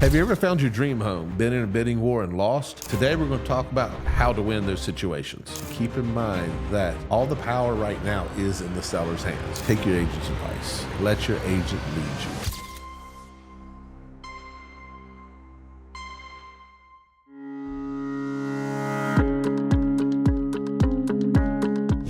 Have you ever found your dream home, been in a bidding war and lost? Today we're going to talk about how to win those situations. Keep in mind that all the power right now is in the seller's hands. Take your agent's advice. Let your agent lead you.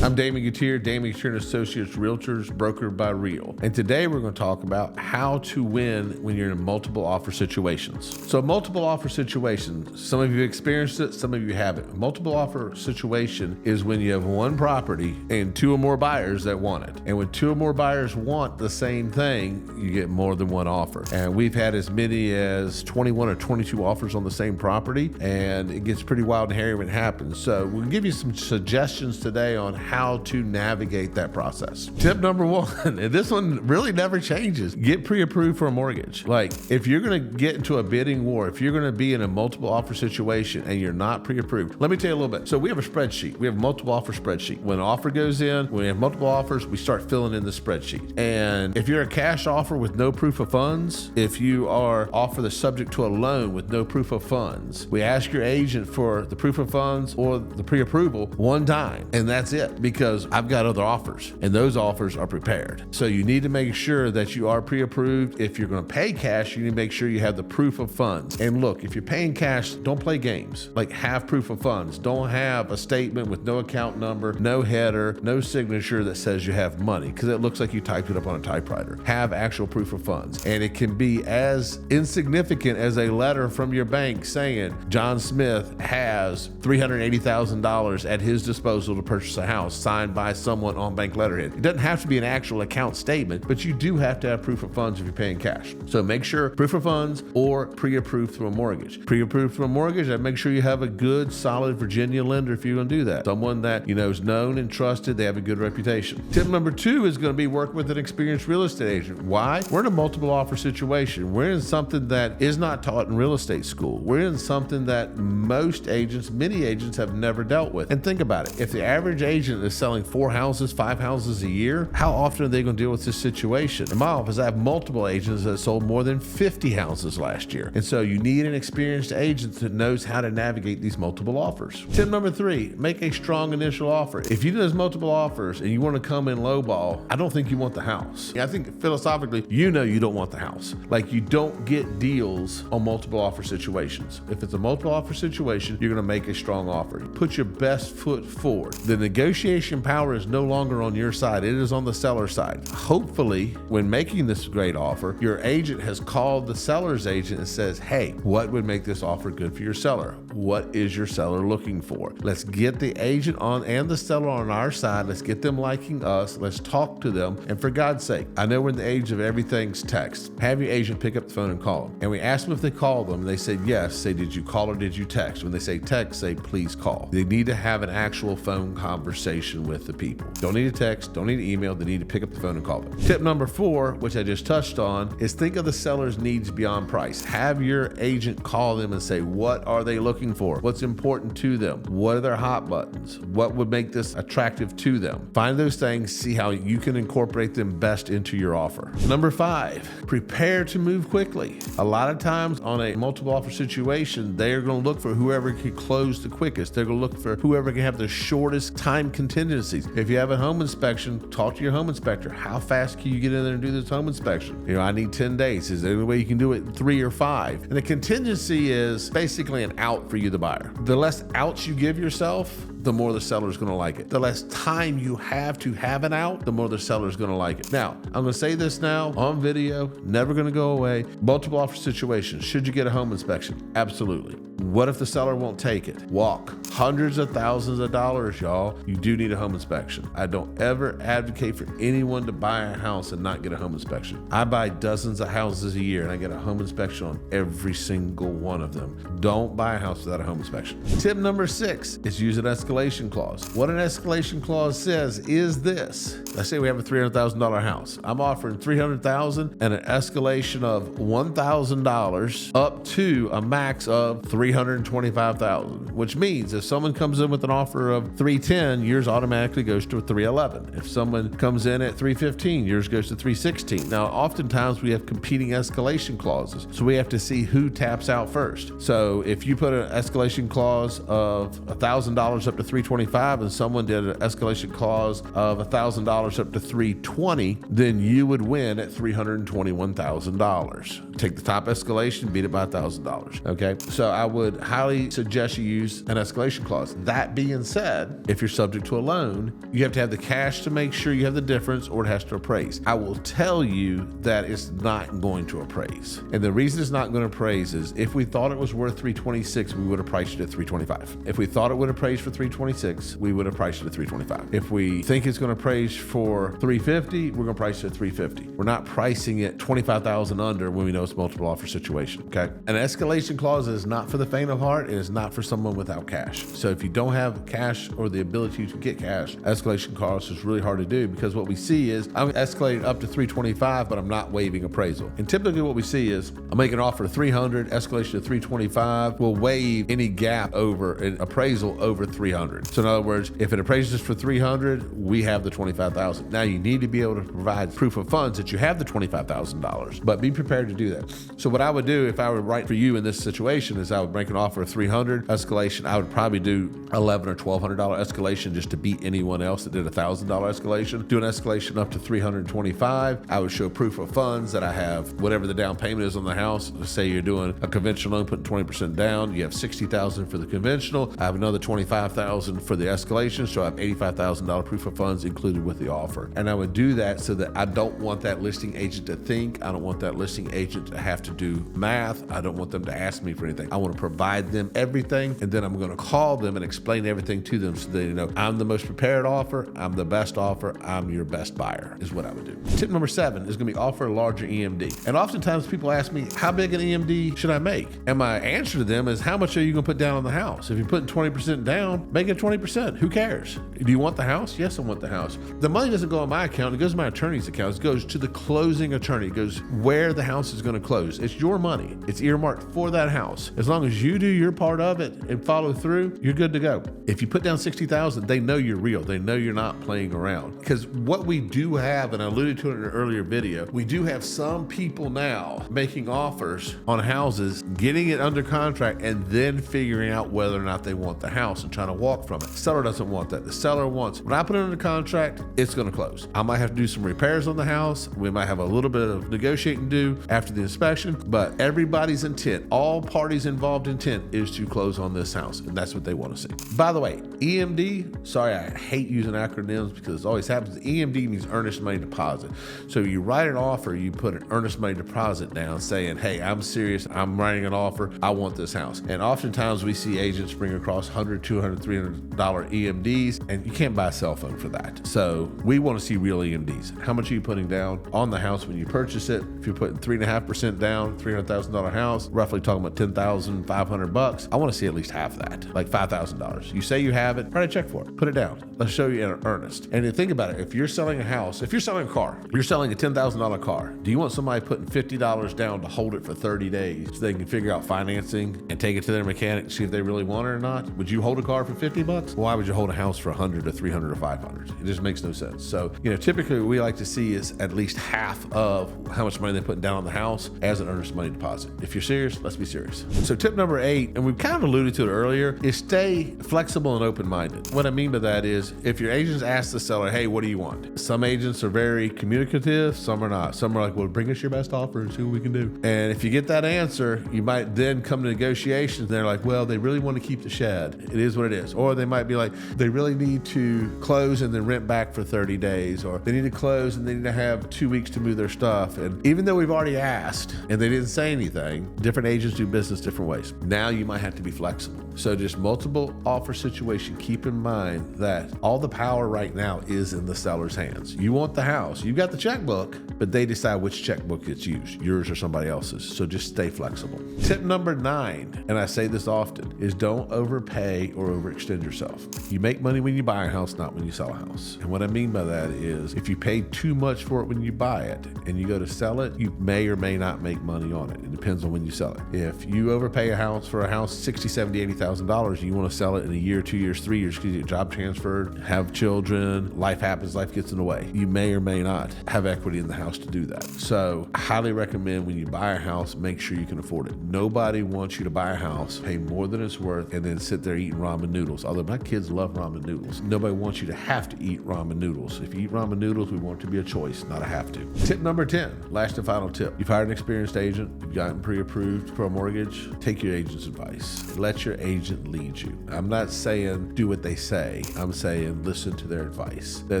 I'm Damon Gettier, Damon Gettier & Associates, Realtors-Brokered by Real. And today we're going to talk about how to win when you're in multiple offer situations. So multiple offer situations, some of you experienced it, some of you haven't. Multiple offer situation is when you have one property and two or more buyers that want it. And when two or more buyers want the same thing, you get more than one offer. And we've had as many as 21 or 22 offers on the same property, and it gets pretty wild and hairy when it happens. So we'll give you some suggestions today on how to navigate that process. Tip number one, and this one really never changes, get pre-approved for a mortgage. Like, if you're gonna get into a bidding war, if you're gonna be in a multiple offer situation and you're not pre-approved, let me tell you a little bit. So we have a spreadsheet. We have a multiple offer spreadsheet. When an offer goes in, when we have multiple offers, we start filling in the spreadsheet. And if you're a cash offer with no proof of funds, if you are offer that's subject to a loan with no proof of funds, we ask your agent for the proof of funds or the pre-approval one time, and that's it. Because I've got other offers and those offers are prepared. So you need to make sure that you are pre-approved. If you're going to pay cash, you need to make sure you have the proof of funds. And look, if you're paying cash, don't play games. Like, have proof of funds. Don't have a statement with no account number, no header, no signature that says you have money, because it looks like you typed it up on a typewriter. Have actual proof of funds. And it can be as insignificant as a letter from your bank saying John Smith has $380,000 at his disposal to purchase a house, signed by someone on bank letterhead. It doesn't have to be an actual account statement, but you do have to have proof of funds if you're paying cash. So make sure proof of funds or pre-approved through a mortgage. Pre-approved through a mortgage, and make sure you have a good, solid Virginia lender if you're going to do that. Someone that is known and trusted, they have a good reputation. Tip number two is going to be work with an experienced real estate agent. Why? We're in a multiple offer situation. We're in something that is not taught in real estate school. We're in something that most agents, many agents, have never dealt with. And think about it. If the average agent is selling 4 houses, 5 houses a year, how often are they going to deal with this situation? In my office, I have multiple agents that sold more than 50 houses last year. And so you need an experienced agent that knows how to navigate these multiple offers. Tip number three, make a strong initial offer. If you do those multiple offers and you want to come in lowball, I don't think you want the house. I think philosophically, you don't want the house. Like, you don't get deals on multiple offer situations. If it's a multiple offer situation, you're going to make a strong offer. Put your best foot forward. The negotiation power is no longer on your side. It is on the seller's side. Hopefully, when making this great offer, your agent has called the seller's agent and says, hey, what would make this offer good for your seller? What is your seller looking for? Let's get the agent on and the seller on our side. Let's get them liking us. Let's talk to them. And for God's sake, I know we're in the age of everything's text. Have your agent pick up the phone and call them. And we ask them if they call them. They say yes. Say, did you call or did you text? When they say text, say, please call. They need to have an actual phone conversation with the people. Don't need a text, don't need an email, they need to pick up the phone and call them. Tip number four, which I just touched on, is think of the seller's needs beyond price. Have your agent call them and say, what are they looking for? What's important to them? What are their hot buttons? What would make this attractive to them? Find those things, see how you can incorporate them best into your offer. Number five, prepare to move quickly. A lot of times on a multiple offer situation, they're going to look for whoever can close the quickest. They're going to look for whoever can have the shortest time contingencies. If you have a home inspection, talk to your home inspector. How fast can you get in there and do this home inspection? I need 10 days. Is there any way you can do it in 3 or 5? And the contingency is basically an out for you, the buyer. The less outs you give yourself, the more the seller's going to like it. The less time you have to have an out, the more the seller's going to like it. Now, I'm going to say this now on video, never going to go away. Multiple offer situations. Should you get a home inspection? Absolutely. What if the seller won't take it? Walk. Hundreds of thousands of dollars, y'all. You do need a home inspection. I don't ever advocate for anyone to buy a house and not get a home inspection. I buy dozens of houses a year and I get a home inspection on every single one of them. Don't buy a house without a home inspection. Tip number 6 is use an escalation clause. What an escalation clause says is this. Let's say we have a $300,000 house. I'm offering $300,000 and an escalation of $1,000 up to a max of $300,000. $325,000, which means if someone comes in with an offer of $310, yours automatically goes to $311. If someone comes in at $315, yours goes to $316. Now, oftentimes we have competing escalation clauses, so we have to see who taps out first. So if you put an escalation clause of $1,000 up to $325 and someone did an escalation clause of $1,000 up to $320, then you would win at $321,000. Take the top escalation, beat it by $1,000. Okay, so I would highly suggest you use an escalation clause. That being said, if you're subject to a loan, you have to have the cash to make sure you have the difference, or it has to appraise. I will tell you that it's not going to appraise. And the reason it's not going to appraise is if we thought it was worth $326, we would have priced it at $325. If we thought it would appraise for $326, we would have priced it at $325. If we think it's going to appraise for $350, we're going to price it at $350. We're not pricing it $25,000 under when we know it's multiple offer situation. Okay. An escalation clause is not for the faint of heart. It is not for someone without cash. So if you don't have cash or the ability to get cash, escalation clause is really hard to do, because what we see is I'm escalating up to $325, but I'm not waiving appraisal. And typically what we see is I'm making an offer of $300, escalation to $325, we'll waive any gap over an appraisal over $300. So in other words, if it appraises for $300, we have the $25,000. Now you need to be able to provide proof of funds that you have the $25,000, but be prepared to do that. So what I would do if I were right for you in this situation is I would make an offer of $300 escalation. I would probably do $1,100 or $1,200 escalation just to beat anyone else that did a $1,000 escalation. Do an escalation up to $325. I would show proof of funds that I have whatever the down payment is on the house. Let's say you're doing a conventional loan, putting 20% down. You have $60,000 for the conventional. I have another $25,000 for the escalation, so I have $85,000 proof of funds included with the offer. And I would do that so that I don't want that listing agent to think. I don't want that listing agent to have to do math. I don't want them to ask me for anything. I want to provide them everything, and then I'm going to call them and explain everything to them so they know I'm the most prepared offer, I'm the best offer, I'm your best buyer, is what I would do. Tip number 7 is going to be offer a larger EMD. And oftentimes people ask me, how big an EMD should I make? And my answer to them is, how much are you going to put down on the house? If you're putting 20% down, make it 20%. Who cares? Do you want the house? Yes, I want the house. The money doesn't go on my account. It goes to my attorney's account. It goes to the closing attorney. It goes where the house is going to close. It's your money. It's earmarked for that house. As long as you do your part of it and follow through, you're good to go. If you put down $60,000, they know you're real. They know you're not playing around. Because what we do have, and I alluded to it in an earlier video, we do have some people now making offers on houses, getting it under contract, and then figuring out whether or not they want the house and trying to walk from it. The seller doesn't want that. The seller wants, when I put it under contract, it's going to close. I might have to do some repairs on the house. We might have a little bit of negotiating to do after the inspection, but everybody's intent, all parties involved intent, is to close on this house, and that's what they want to see. By the way, EMD, sorry, I hate using acronyms because it always happens. EMD means earnest money deposit. So you write an offer, you put an earnest money deposit down saying, hey, I'm serious, I'm writing an offer, I want this house. And oftentimes we see agents bring across $100, $200, $300 EMDs, and you can't buy a cell phone for that. So we want to see real EMDs. How much are you putting down on the house when you purchase it? If you're putting 3.5% down, $300,000 house, roughly talking about $10,500, I want to see at least half that, like $5,000. You say you have it, write a check for it, put it down. Let's show you in earnest. And to think about it, if you're selling a house, if you're selling a car, you're selling a $10,000 car, do you want somebody putting $50 down to hold it for 30 days so they can figure out financing and take it to their mechanic to see if they really want it or not? Would you hold a car for $50? Why would you hold a house for $100 or $300 or $500? It just makes no sense. So, typically what we like to see is at least half of how much money they're putting down on the house as an earnest money deposit. If you're serious, let's be serious. So tip number 8, and we've kind of alluded to it earlier, is stay flexible and open-minded. What I mean by that is if your agents ask the seller, hey, what do you want? Some agents are very communicative, some are not. Some are like, well, bring us your best offer and see what we can do. And if you get that answer, you might then come to negotiations and they're like, well, they really want to keep the shed. It is what it is. Or they might be like, they really need to close and then rent back for 30 days, or they need to close and they need to have 2 weeks to move their stuff. And even though we've already asked and they didn't say anything, different agents do business different ways. Now you might have to be flexible. So just multiple offer situation, keep in mind that all the power right now is in the seller's hands. You want the house, you've got the checkbook, but they decide which checkbook gets used, yours or somebody else's. So just stay flexible. Tip number 9, and I say this often, is don't overpay or overextend yourself. You make money when you buy a house, not when you sell a house. And what I mean by that is if you pay too much for it when you buy it and you go to sell it, you may or may not make money on it. It depends on when you sell it. If you overpay house for a house $60, $70, $80,000. You want to sell it in a year, 2 years, 3 years because you get job transferred, have children, life happens, life gets in the way. You may or may not have equity in the house to do that. So I highly recommend when you buy a house, make sure you can afford it. Nobody wants you to buy a house, pay more than it's worth, and then sit there eating ramen noodles. Although my kids love ramen noodles. Nobody wants you to have to eat ramen noodles. If you eat ramen noodles, we want it to be a choice, not a have to. Tip number 10, last and final tip. You've hired an experienced agent, you've gotten pre-approved for a mortgage, take your agent's advice. Let your agent lead you. I'm not saying do what they say. I'm saying listen to their advice. They're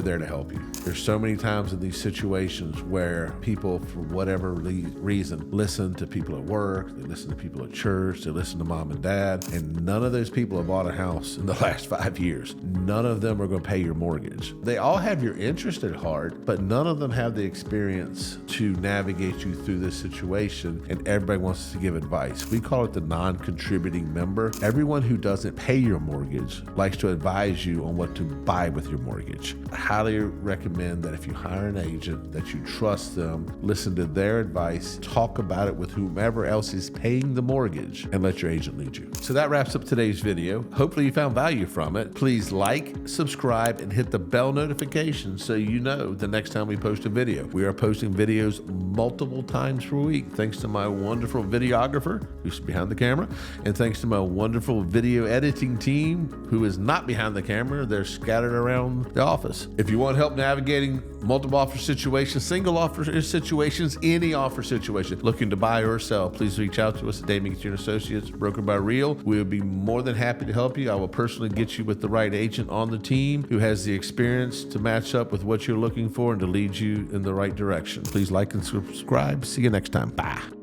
there to help you. There's so many times in these situations where people, for whatever reason, listen to people at work, they listen to people at church, they listen to mom and dad, and none of those people have bought a house in the last 5 years. None of them are going to pay your mortgage. They all have your interest at heart, but none of them have the experience to navigate you through this situation, and everybody wants to give advice. We call it the non-contributing member. Everyone who doesn't pay your mortgage likes to advise you on what to buy with your mortgage. I highly recommend that if you hire an agent, that you trust them, listen to their advice, talk about it with whomever else is paying the mortgage, and let your agent lead you. So that wraps up today's video. Hopefully you found value from it. Please like, subscribe, and hit the bell notification so you know the next time we post a video. We are posting videos multiple times per week, thanks to my wonderful videographer who's behind the camera, and thanks to my wonderful video editing team who is not behind the camera. They're scattered around the office. If you want help navigating multiple offer situations, single offer situations, any offer situation, looking to buy or sell, please reach out to us at Damon Gettier & Associates, Brokered by Real. We will be more than happy to help you. I will personally get you with the right agent on the team who has the experience to match up with what you're looking for and to lead you in the right direction. Please like and subscribe. See you next time. Bye.